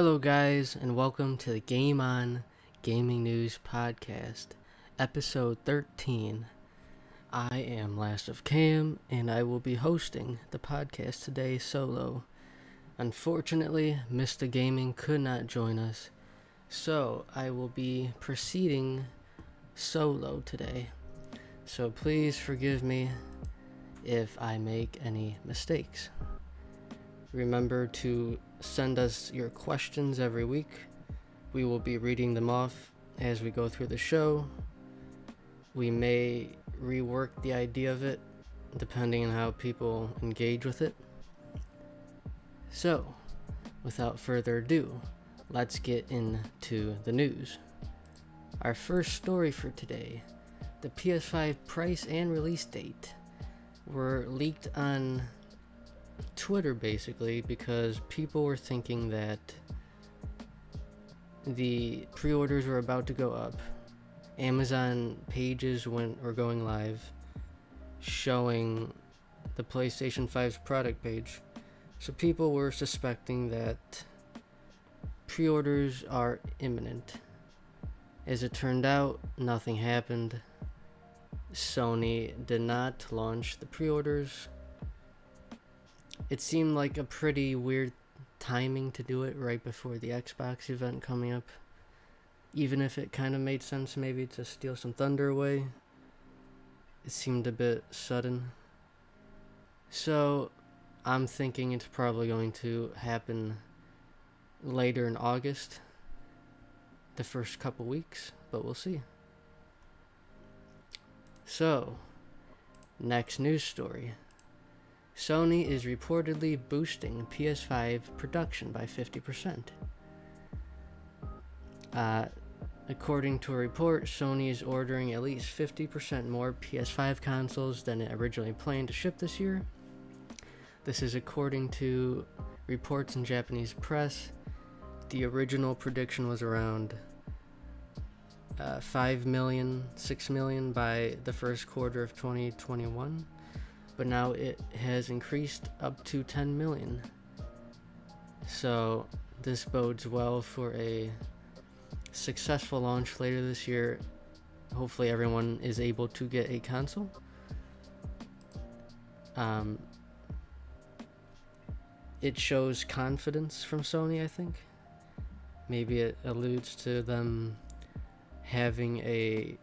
Hello, guys, and welcome to the Game On Gaming News Podcast, episode 13. I am Last of Cam, and I will be hosting the podcast today solo. Unfortunately, Mr. Gaming could not join us, so I will be proceeding solo today. So please forgive me if I make any mistakes. Remember to send us your questions every week. We will be reading them off as we go through the show. We may rework the idea of it depending on how people engage with it. So, without further ado, let's get into the news. Our first story for today, the PS5 price and release date were leaked on Twitter basically because people were thinking that the pre-orders were about to go up. Amazon pages were going live showing the PlayStation 5's product page. So people were suspecting that pre-orders are imminent. As it turned out, nothing happened. Sony did not launch the pre-orders. It seemed like a pretty weird timing to do it right before the Xbox event coming up. Even if it kind of made sense maybe to steal some thunder away, it seemed a bit sudden. So I'm thinking it's probably going to happen later in August, the first couple weeks, but we'll see. So, next news story. Sony is reportedly boosting PS5 production by 50%. According to a report, Sony is ordering at least 50% more PS5 consoles than it originally planned to ship this year. This is according to reports in Japanese press. The original prediction was around 5 million, 6 million by the first quarter of 2021. But now it has increased up to 10 million. So this bodes well for a successful launch later this year. Hopefully everyone is able to get a console. It shows confidence from Sony, I think. Maybe it alludes to them having a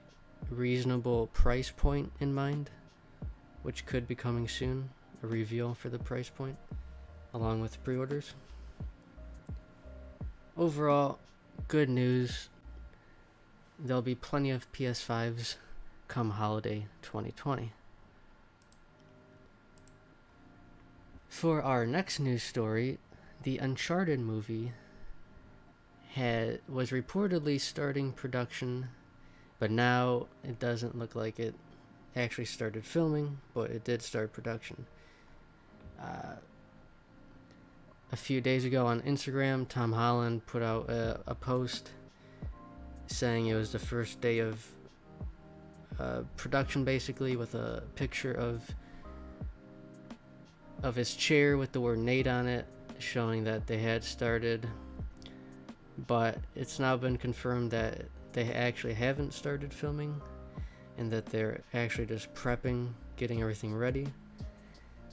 reasonable price point in mind, which could be coming soon, a reveal for the price point, along with pre-orders. Overall, good news. There'll be plenty of PS5s come holiday 2020. For our next news story, the Uncharted movie was reportedly starting production, but now it doesn't look like it actually started filming, but it did start production. A few days ago on Instagram, Tom Holland put out a post saying it was the first day of production, basically, with a picture of his chair with the word Nate on it, showing that they had started. But it's now been confirmed that they actually haven't started filming, and that they're actually just prepping, getting everything ready.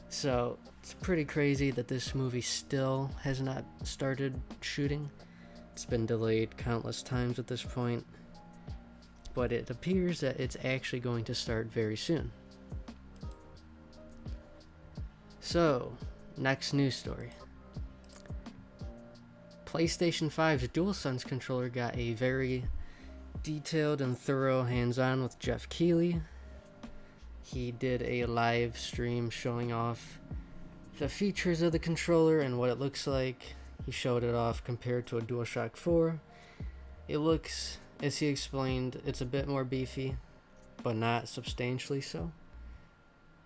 So it's pretty crazy that this movie still has not started shooting. It's been delayed countless times at this point, but it appears that it's actually going to start very soon. So, next news story. PlayStation 5's DualSense controller got a very detailed and thorough hands-on with Jeff Keighley. He did a live stream showing off the features of the controller and what it looks like. He showed it off compared to a DualShock 4. It looks, as he explained, it's a bit more beefy, but not substantially so.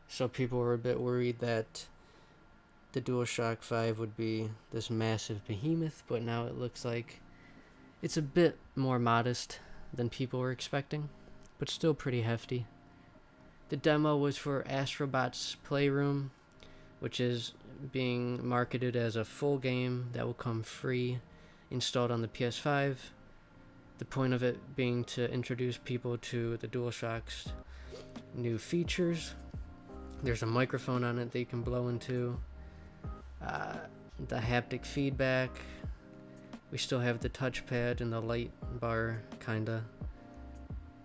So people were a bit worried that the DualShock 5 would be this massive behemoth, but now it looks like it's a bit more modest than people were expecting, but still pretty hefty. The demo was for Astrobot's Playroom, which is being marketed as a full game that will come free installed on the PS5. The point of it being to introduce people to the DualShock's new features. There's a microphone on it that you can blow into. The haptic feedback. We still have the touchpad and the light bar, kinda.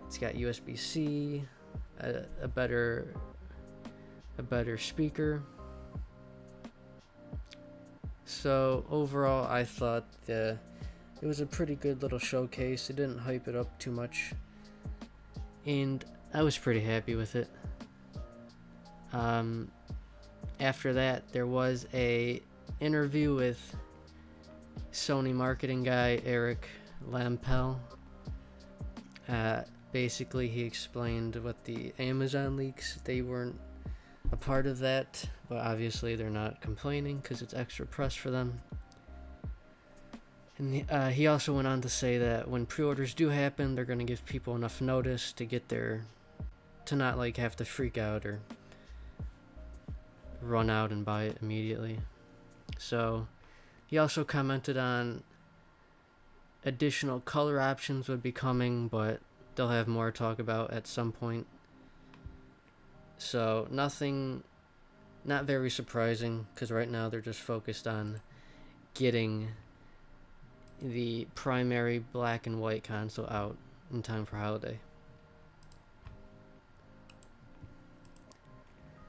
It's got USB-C, a better speaker. So overall, I thought it was a pretty good little showcase. It didn't hype it up too much, and I was pretty happy with it. After that, there was a interview with Sony marketing guy Eric Lampel. Basically, he explained what the Amazon leaks, they weren't a part of that, but obviously they're not complaining because it's extra press for them. And he also went on to say that when pre-orders do happen, they're going to give people enough notice to get to not like have to freak out or run out and buy it immediately. So he also commented on additional color options would be coming, but they'll have more to talk about at some point. So not very surprising, because right now they're just focused on getting the primary black and white console out in time for holiday.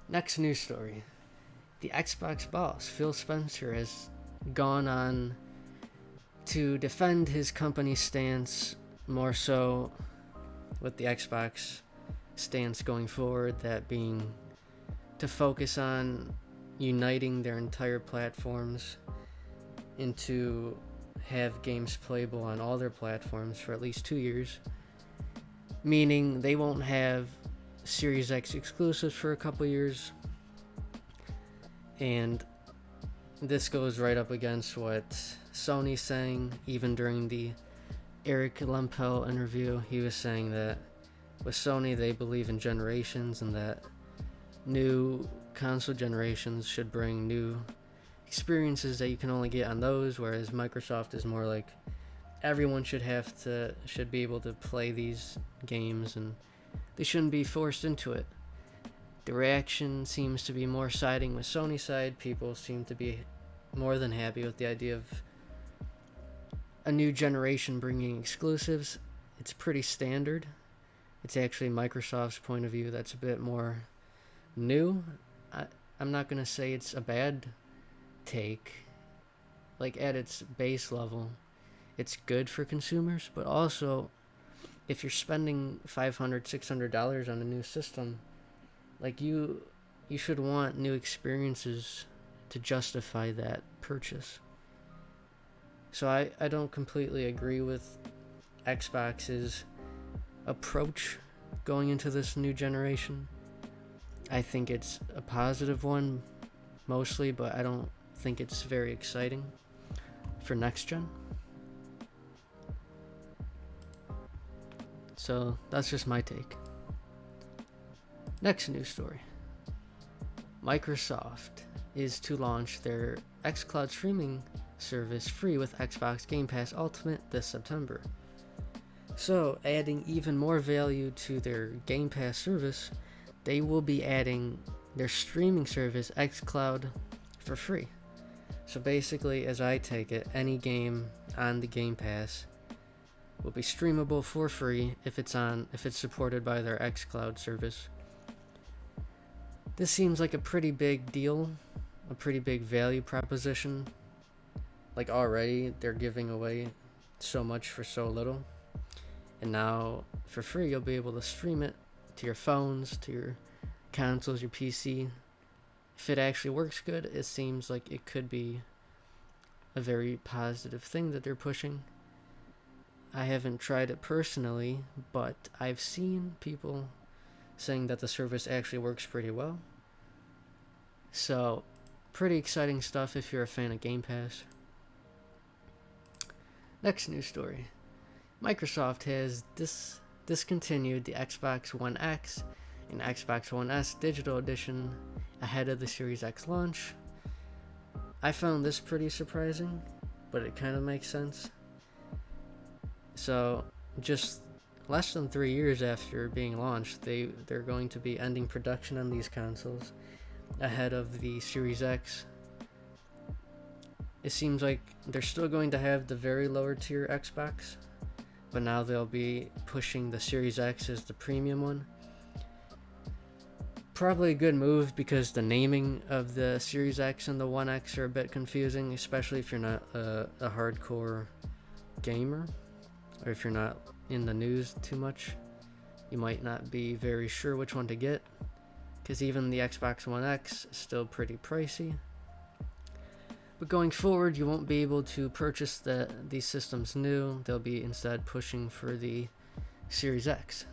Next news story. The Xbox boss, Phil Spencer, has gone on to defend his company's stance, more so with the Xbox stance going forward, that being to focus on uniting their entire platforms and to have games playable on all their platforms for at least 2 years, meaning they won't have Series X exclusives for a couple years. And this goes right up against what Sony's saying. Even during the Eric Lampel interview, he was saying that with Sony, they believe in generations and that new console generations should bring new experiences that you can only get on those, whereas Microsoft is more like everyone should be able to play these games and they shouldn't be forced into it. The reaction seems to be more siding with Sony's side. People seem to be more than happy with the idea of a new generation bringing exclusives. It's pretty standard. It's actually Microsoft's point of view that's a bit more new. I'm not going to say it's a bad take. Like, at its base level, it's good for consumers, but also if you're spending $500, $600 on a new system, like you should want new experiences to justify that purchase. So I don't completely agree with Xbox's approach going into this new generation. I think it's a positive one mostly, but I don't think it's very exciting for next gen. So that's just my take. Next news story. Microsoft is to launch their xCloud streaming service free with Xbox Game Pass Ultimate this September. So, adding even more value to their Game Pass service, they will be adding their streaming service xCloud for free. So basically, as I take it, any game on the Game Pass will be streamable for free if it's supported by their xCloud service. This seems like a pretty big deal, a pretty big value proposition. Like, already they're giving away so much for so little, and now for free you'll be able to stream it to your phones, to your consoles, your PC. If it actually works good, it seems like it could be a very positive thing that they're pushing. I haven't tried it personally, but I've seen people saying that the service actually works pretty well. So, pretty exciting stuff if you're a fan of Game Pass. Next news story. Microsoft has discontinued the Xbox One X and Xbox One S Digital Edition ahead of the Series X launch. I found this pretty surprising but it kind of makes sense. So, just less than 3 years after being launched, they're going to be ending production on these consoles ahead of the Series X. It seems like they're still going to have the very lower tier Xbox, but now they'll be pushing the Series X as the premium one. Probably a good move because the naming of the Series X and the One X are a bit confusing, especially if you're not a hardcore gamer, or if you're not in the news too much. You might not be very sure which one to get, because even the Xbox One X is still pretty pricey. But going forward, you won't be able to purchase these systems new. They'll be instead pushing for the Series X.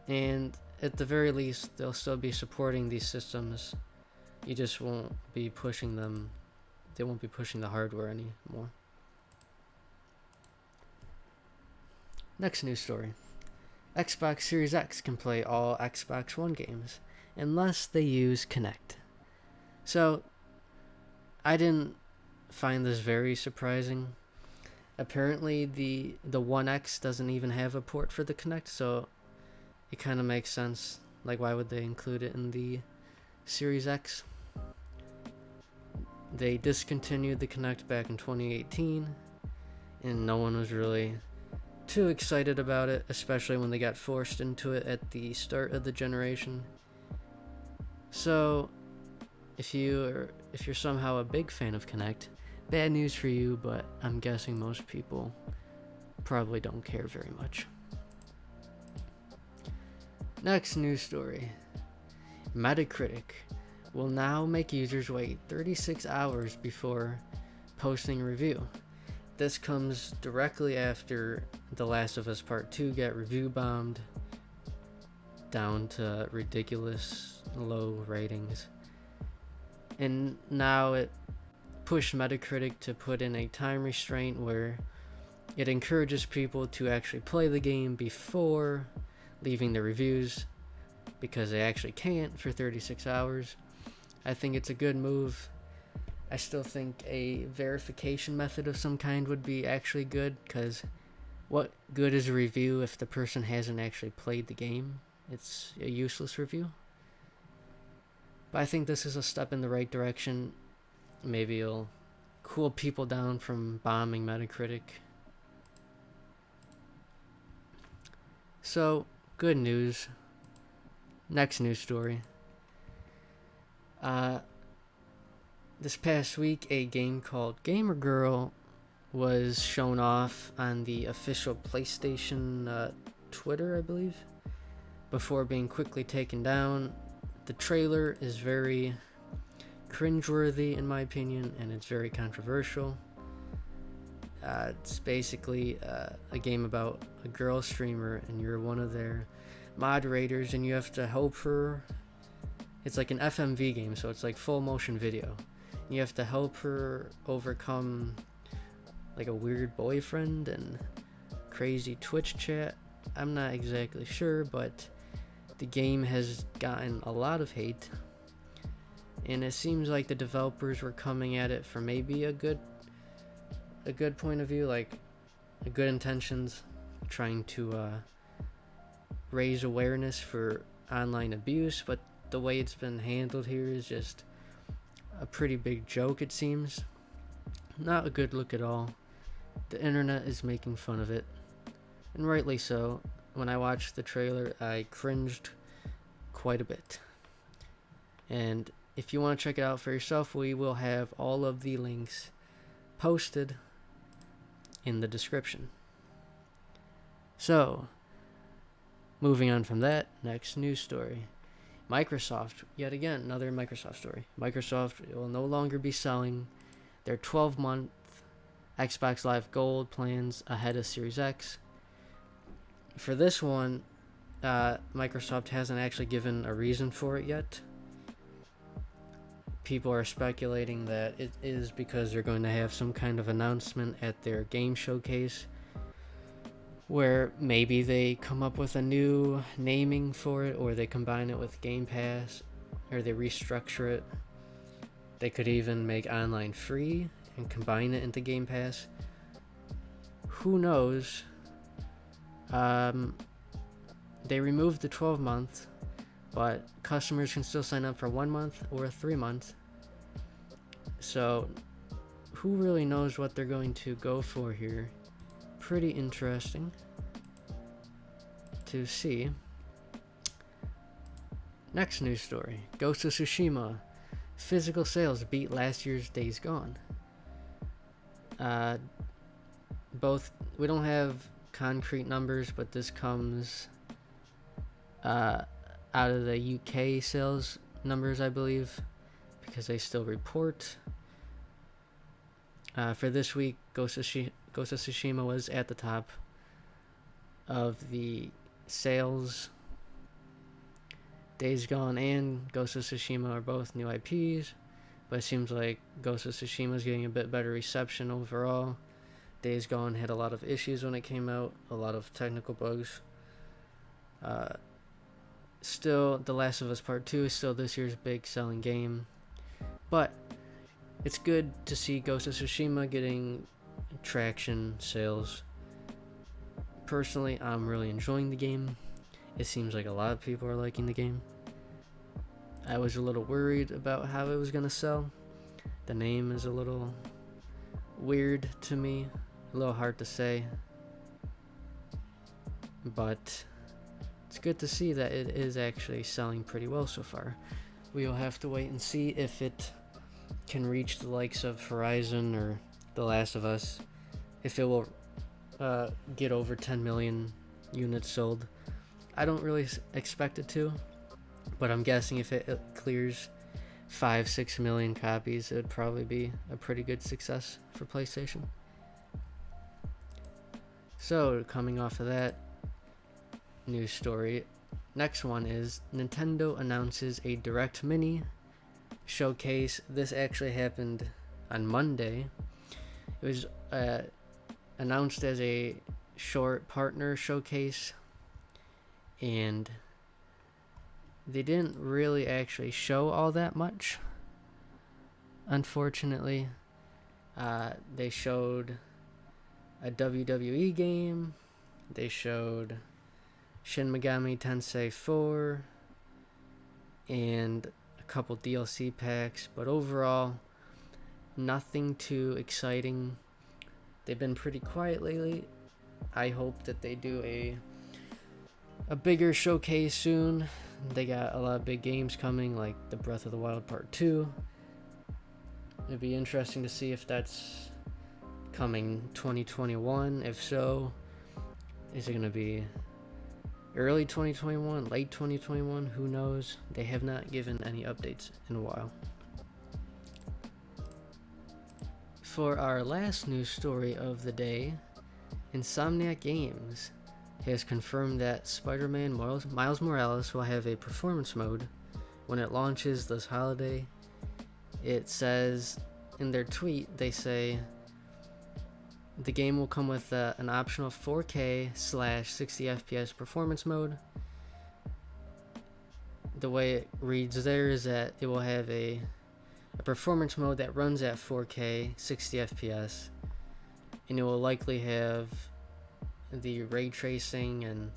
And at the very least, they'll still be supporting these systems. You just won't be pushing them. They won't be pushing the hardware anymore. Next news story. Xbox Series X can play all Xbox One games unless they use Kinect. So, I didn't find this very surprising. Apparently, the One X doesn't even have a port for the Kinect, so it kind of makes sense. Like, why would they include it in the Series X? They discontinued the Kinect back in 2018, and no one was really too excited about it, especially when they got forced into it at the start of the generation. So, if you're somehow a big fan of Kinect, bad news for you, but I'm guessing most people probably don't care very much. Next news story. Metacritic will now make users wait 36 hours before posting a review. This comes directly after The Last of Us Part 2 got review bombed down to ridiculous low ratings. And now it pushed Metacritic to put in a time restraint where it encourages people to actually play the game before leaving the reviews, because they actually can't for 36 hours. I think it's a good move. I still think a verification method of some kind would be actually good, because what good is a review if the person hasn't actually played the game? It's a useless review. But I think this is a step in the right direction. Maybe it'll cool people down from bombing Metacritic. So, good news. Next news story. This past week, a game called Gamer Girl was shown off on the official PlayStation Twitter, I believe, before being quickly taken down. The trailer is very cringeworthy, in my opinion, and it's very controversial. It's basically a game about a girl streamer, and you're one of their moderators, and you have to help her. It's like an FMV game, so it's like full motion video. You have to help her overcome like a weird boyfriend and crazy Twitch chat. I'm not exactly sure, but the game has gotten a lot of hate, and it seems like the developers were coming at it from maybe a good point of view, like good intentions, trying to raise awareness for online abuse, but the way it's been handled here is just a pretty big joke, it seems. Not a good look at all. The internet is making fun of it, and rightly so. When I watched the trailer, I cringed quite a bit. And if you want to check it out for yourself, we will have all of the links posted in the description. So, moving on from that, next news story. Microsoft, yet again, another Microsoft story. Microsoft will no longer be selling their 12-month Xbox Live Gold plans ahead of Series X. For this one, Microsoft hasn't actually given a reason for it yet. People are speculating that it is because they're going to have some kind of announcement at their game showcase, where maybe they come up with a new naming for it, or they combine it with Game Pass, or they restructure it. They could even make online free and combine it into Game Pass. Who knows? They removed the 12-month, but customers can still sign up for 1 month or 3 months. So who really knows what they're going to go for here? Pretty interesting to see. Next news story. Ghost of Tsushima. Physical sales beat last year's Days Gone. We don't have concrete numbers, but this comes out of the UK sales numbers, I believe, because they still report. For this week, Ghost of Tsushima was at the top of the sales. Days Gone and Ghost of Tsushima are both new IPs, but it seems like Ghost of Tsushima is getting a bit better reception overall. Days Gone had a lot of issues when it came out, a lot of technical bugs. Still, The Last of Us Part 2 is still this year's big selling game, but it's good to see Ghost of Tsushima getting traction, sales. Personally, I'm really enjoying the game. It seems like a lot of people are liking the game. I was a little worried about how it was going to sell. The name is a little weird to me, a little hard to say. But it's good to see that it is actually selling pretty well so far. We'll have to wait and see if it can reach the likes of Horizon or The Last of Us, if it will get over 10 million units sold. I don't really expect it to, but I'm guessing if it clears 5-6 million copies, it would probably be a pretty good success for PlayStation. So, coming off of that news story, next one is Nintendo announces a Direct Mini showcase. This actually happened on Monday. It was announced as a short partner showcase, and they didn't really actually show all that much, unfortunately. They showed a WWE game, they showed Shin Megami Tensei 4, and a couple DLC packs, but overall, nothing too exciting. They've been pretty quiet lately. I hope that they do a bigger showcase soon. They got a lot of big games coming, like the Breath of the Wild Part 2. It'd be interesting to see if that's coming 2021. If so, is it going to be early 2021, late 2021? Who knows? They have not given any updates in a while. For our last news story of the day, Insomniac Games has confirmed that Spider-Man Miles Morales will have a performance mode when it launches this holiday. It says in their tweet, they say the game will come with an optional 4K/60 FPS performance mode. The way it reads there is that it will have a performance mode that runs at 4K 60 FPS, and it will likely have the ray tracing and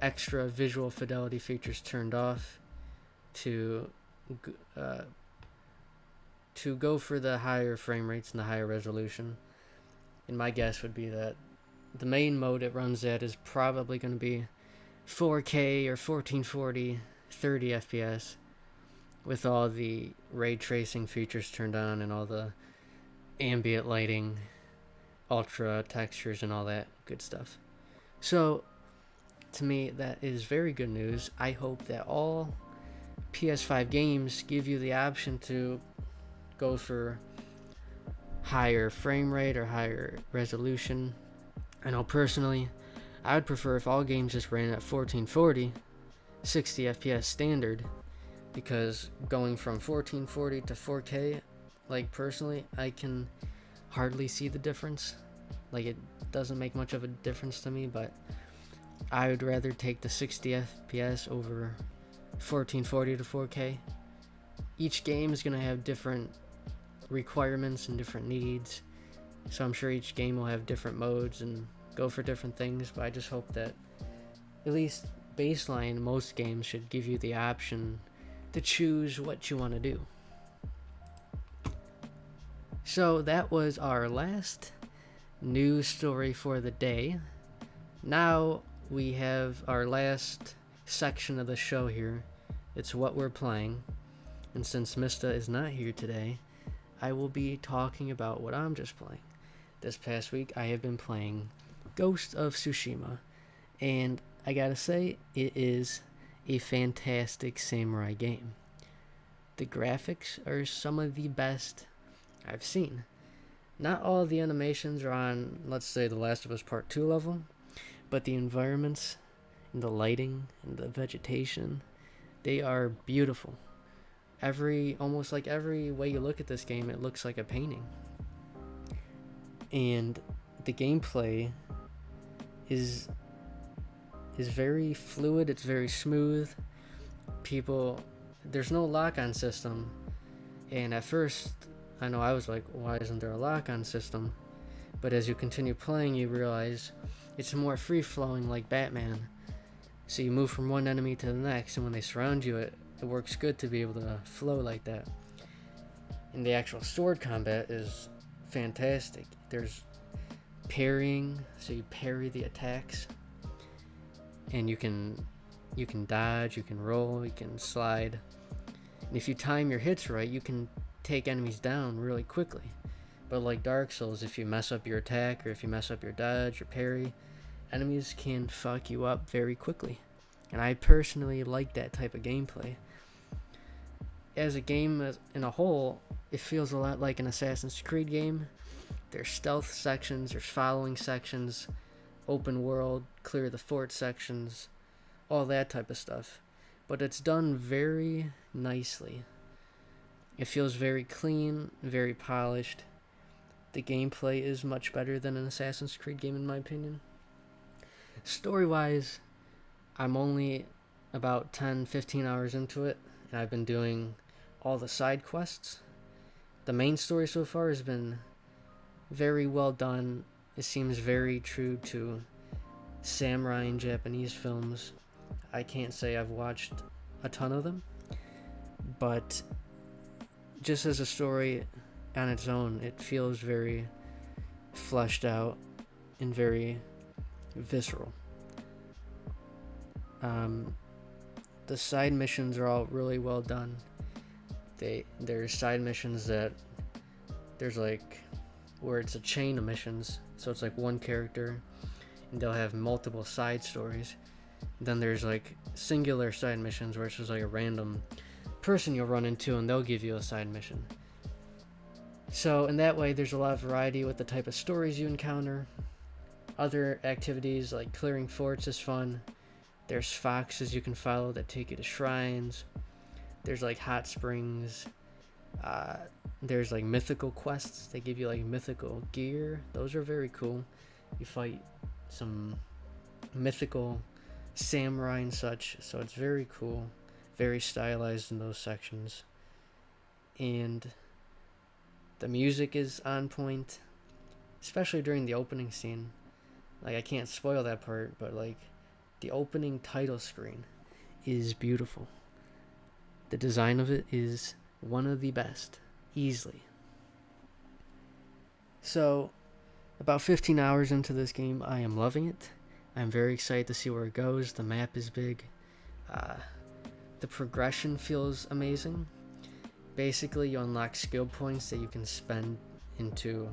extra visual fidelity features turned off to go for the higher frame rates and the higher resolution. And my guess would be that the main mode it runs at is probably going to be 4K or 1440 30 FPS with all the ray tracing features turned on and all the ambient lighting, ultra textures, and all that good stuff. So, to me, that is very good news. I hope that all PS5 games give you the option to go for higher frame rate or higher resolution. I know personally, I would prefer if all games just ran at 1440, 60 FPS standard, because going from 1440 to 4K, like personally, I can hardly see the difference. Like, it doesn't make much of a difference to me, but I would rather take the 60 FPS over 1440 to 4K. Each game is going to have different requirements and different needs. So I'm sure each game will have different modes and go for different things, but I just hope that at least baseline, most games should give you the option to choose what you want to do. So that was our last news story for the day. Now we have our last section of the show here. It's what we're playing. And since Mista is not here today, I will be talking about what I'm just playing. This past week I have been playing Ghost of Tsushima, and I gotta say, it is a fantastic samurai game. The graphics are some of the best I've seen. Not all of the animations are on, let's say, The Last of Us Part 2 level, but the environments and the lighting and the vegetation, they are beautiful. Almost like every way you look at this game, it looks like a painting. And the gameplay is very fluid, it's very smooth. There's no lock-on system, and at first I know I was like, why isn't there a lock-on system? But as you continue playing, you realize it's more free-flowing, like Batman. So you move from one enemy to the next, and when they surround you, it works good to be able to flow like that. And the actual sword combat is fantastic. There's parrying, so you parry the attacks, and you can dodge, you can roll, you can slide, and if you time your hits right, you can take enemies down really quickly. But like Dark Souls, if you mess up your attack or if you mess up your dodge or parry, enemies can fuck you up very quickly. And I personally like that type of gameplay. As a game in a whole, it feels a lot like an Assassin's Creed game. There's stealth sections, there's following sections, open world, clear the fort sections, all that type of stuff. But it's done very nicely. It feels very clean, very polished. The gameplay is much better than an Assassin's Creed game in my opinion. Story-wise, I'm only about 10-15 hours into it, and I've been doing all the side quests. The main story so far has been very well done. It seems very true to samurai and Japanese films. I can't say I've watched a ton of them, but just as a story on its own, it feels very fleshed out and very visceral. The side missions are all really well done. There's side missions that there's like where it's a chain of missions, so it's like one character and they'll have multiple side stories. Then there's like singular side missions where it's just like a random person you'll run into and they'll give you a side mission. So in that way, there's a lot of variety with the type of stories you encounter. Other activities like clearing forts is fun. There's foxes you can follow that take you to shrines. There's like hot springs. There's like mythical quests. They give you like mythical gear. Those are very cool. You fight some mythical samurai and such. So it's very cool. Very stylized in those sections. And the music is on point. Especially during the opening scene. Like, I can't spoil that part, but like the opening title screen is beautiful. The design of it is one of the best, easily. So, about 15 hours into this game, I am loving it. I'm very excited to see where it goes. The map is big. The progression feels amazing. Basically, you unlock skill points that you can spend into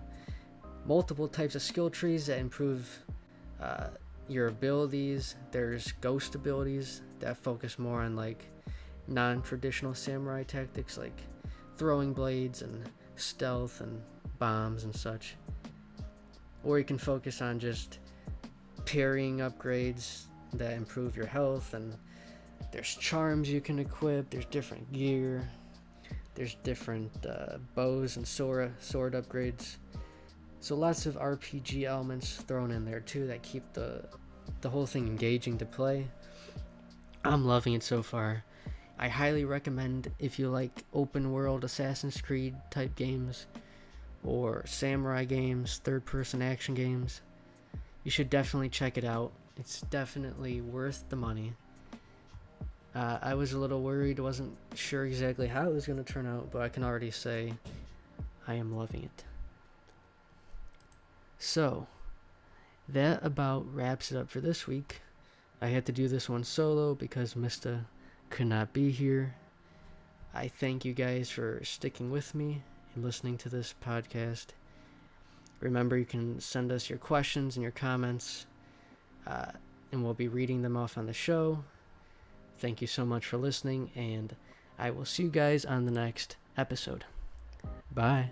multiple types of skill trees that improve your abilities. There's ghost abilities that focus more on like non-traditional samurai tactics like throwing blades and stealth and bombs and such. Or you can focus on just parrying upgrades that improve your health, and there's charms you can equip, there's different gear, there's different bows and sword upgrades. So lots of RPG elements thrown in there too that keep the whole thing engaging to play. I'm loving it so far. I highly recommend, if you like open world Assassin's Creed type games or samurai games, third person action games, you should definitely check it out. It's definitely worth the money. I was a little worried, wasn't sure exactly how it was going to turn out, but I can already say I am loving it. So, that about wraps it up for this week. I had to do this one solo because Mista could not be here. I thank you guys for sticking with me and listening to this podcast. Remember, you can send us your questions and your comments, and we'll be reading them off on the show. Thank you so much for listening, and I will see you guys on the next episode. Bye.